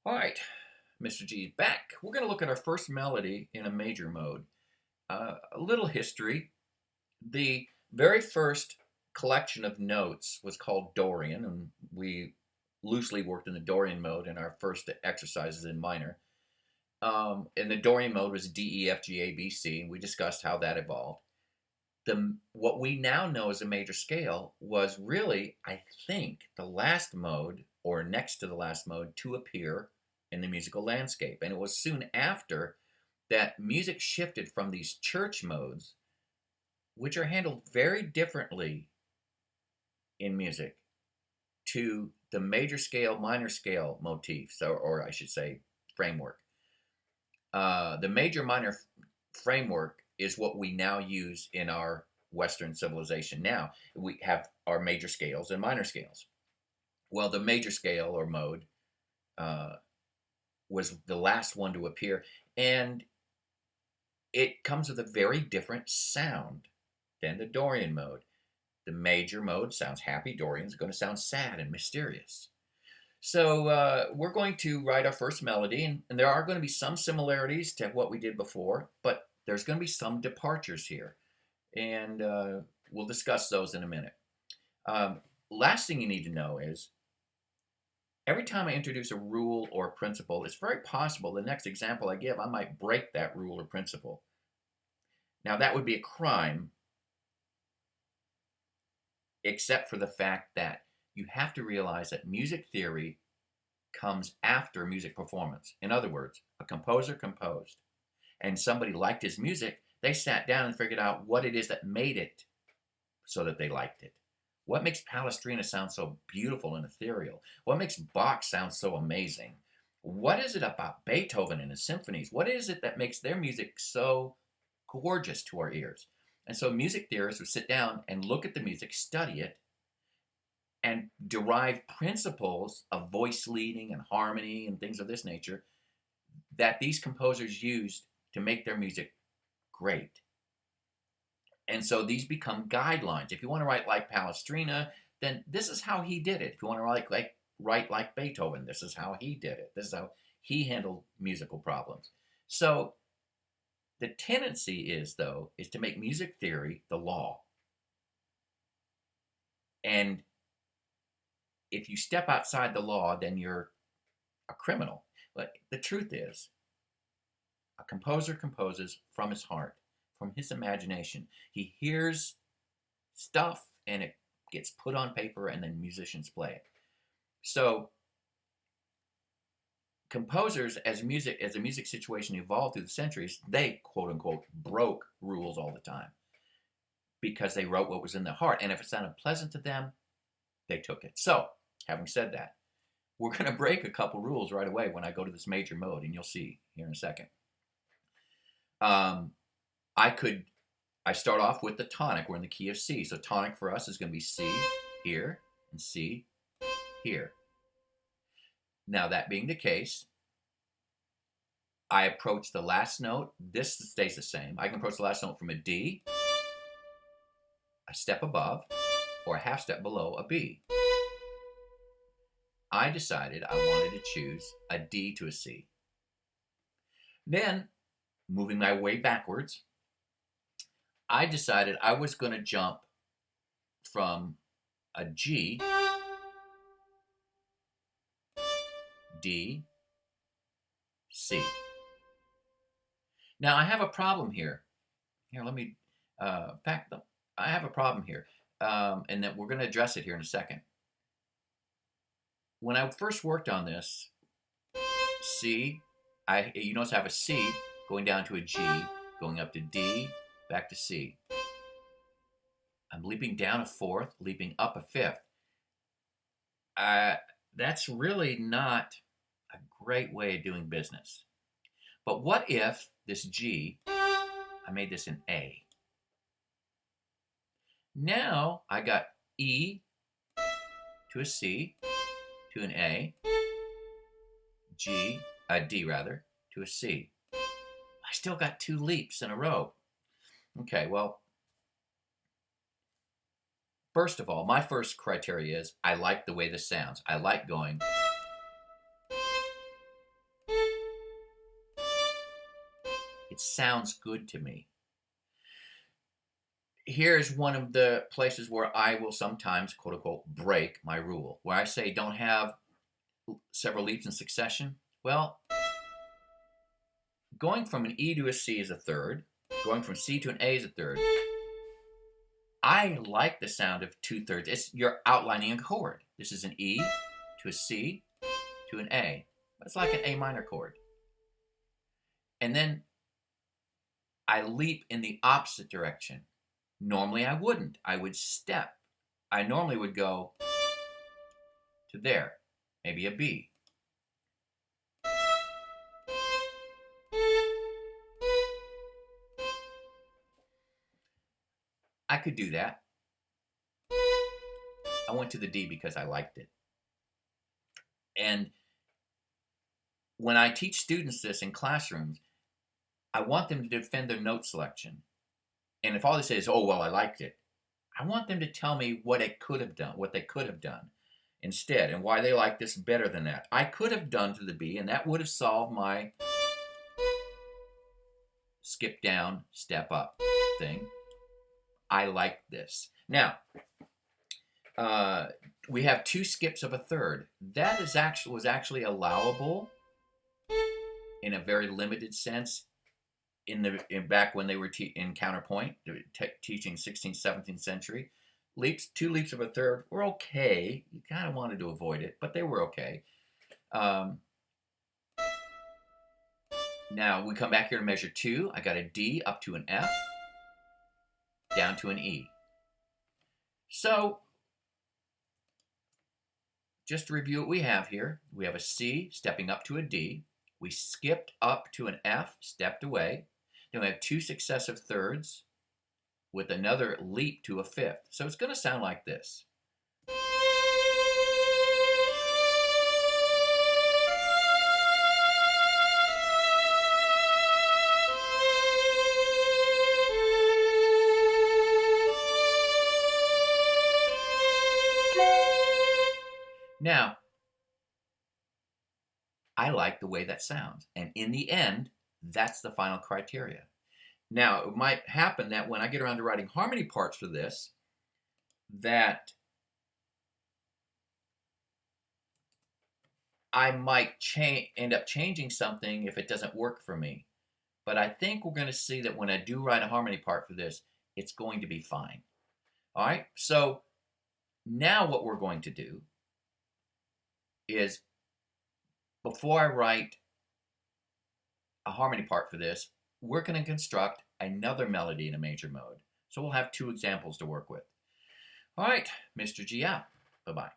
All right, Mr. G back. We're going to look at our first melody in a major mode. A little history. The very first collection of notes was called Dorian, and we loosely worked in the Dorian mode in our first exercises in minor. And the Dorian mode was D, E, F, G, A, B, C, and we discussed how that evolved. What we now know as a major scale was really, I think, the last mode or next to the last mode to appear in the musical landscape. And it was soon after that music shifted from these church modes, which are handled very differently in music, to the major scale, minor scale motifs, or I should say, framework. The major minor framework is what we now use in our Western civilization. Now we have our major scales and minor scales. Well, the major scale or mode was the last one to appear, and it comes with a very different sound than the Dorian mode. The major mode sounds happy. Dorian's going to sound sad and mysterious. So we're going to write our first melody, and there are going to be some similarities to what we did before, but there's going to be some departures here, and we'll discuss those in a minute. Last thing you need to know is every time I introduce a rule or a principle, it's very possible the next example I give, I might break that rule or principle. Now, that would be a crime, except for the fact that you have to realize that music theory comes after music performance. In other words, a composer composed, and somebody liked his music. They sat down and figured out what it is that made it so that they liked it. What makes Palestrina sound so beautiful and ethereal? What makes Bach sound so amazing? What is it about Beethoven and his symphonies? What is it that makes their music so gorgeous to our ears? And so music theorists would sit down and look at the music, study it, and derive principles of voice leading and harmony and things of this nature that these composers used to make their music great. And so these become guidelines. If you want to write like Palestrina, then this is how he did it. If you want to write like Beethoven, this is how he did it. This is how he handled musical problems. So the tendency is to make music theory the law. And if you step outside the law, then you're a criminal. But the truth is, a composer composes from his heart, from his imagination. He hears stuff and it gets put on paper and then musicians play it. So composers, as the music situation evolved through the centuries, they, quote unquote, broke rules all the time because they wrote what was in their heart. And if it sounded pleasant to them, they took it. So, having said that, we're going to break a couple rules right away when I go to this major mode, and you'll see here in a second. I start off with the tonic. We're in the key of C. So tonic for us is going to be C here and C here. Now, that being the case, I approach the last note. This stays the same. I can approach the last note from a D, a step above, or a half step below a B. I decided I wanted to choose a D to a C. Then, moving my way backwards, I decided I was going to jump from a G, D, C. Now, I have a problem here. Here, let me back them. I have a problem here, and that we're going to address it here in a second. When I first worked on this, C, you notice I have a C going down to a G, going up to D, back to C. I'm leaping down a fourth, leaping up a fifth. That's really not a great way of doing business. But what if this G, I made this an A? Now I got E to a C, to an A, D rather, to a C. I still got two leaps in a row. Okay, well, first of all, my first criteria is I like the way this sounds. I like going It sounds good to me. Here's one of the places where I will sometimes, quote unquote, break my rule, where I say don't have several leads in succession. Well, going from an E to a C is a third, going from C to an A is a third. I like the sound of 2/3. You're outlining a chord. This is an E to a C to an A. It's like an A minor chord. And then I leap in the opposite direction. Normally I wouldn't. I would step. I normally would go to there, maybe a B. I could do that. I went to the D because I liked it. And when I teach students this in classrooms, I want them to defend their note selection. And if all they say is, oh, well, I liked it, I want them to tell me what it could have done, what they could have done instead, and why they like this better than that. I could have done to the B, and that would have solved my skip down, step up thing. I like this. Now, we have two skips of a third. That was actually allowable in a very limited sense back when they were in counterpoint, teaching 16th, 17th century. Two leaps of a third were okay. You kind of wanted to avoid it, but they were okay. Now we come back here to measure 2. I got a D up to an F, down to an E. So just to review what we have here, we have a C stepping up to a D. We skipped up to an F, stepped away. Then we have 2 successive thirds with another leap to a fifth. So it's going to sound like this. Now, I like the way that sounds. And in the end, that's the final criteria. Now, it might happen that when I get around to writing harmony parts for this, that I might end up changing something if it doesn't work for me. But I think we're going to see that when I do write a harmony part for this, it's going to be fine. All right, so now what we're going to do is, before I write a harmony part for this, we're going to construct another melody in a major mode. So we'll have 2 examples to work with. All right, Mr. G out. Bye-bye.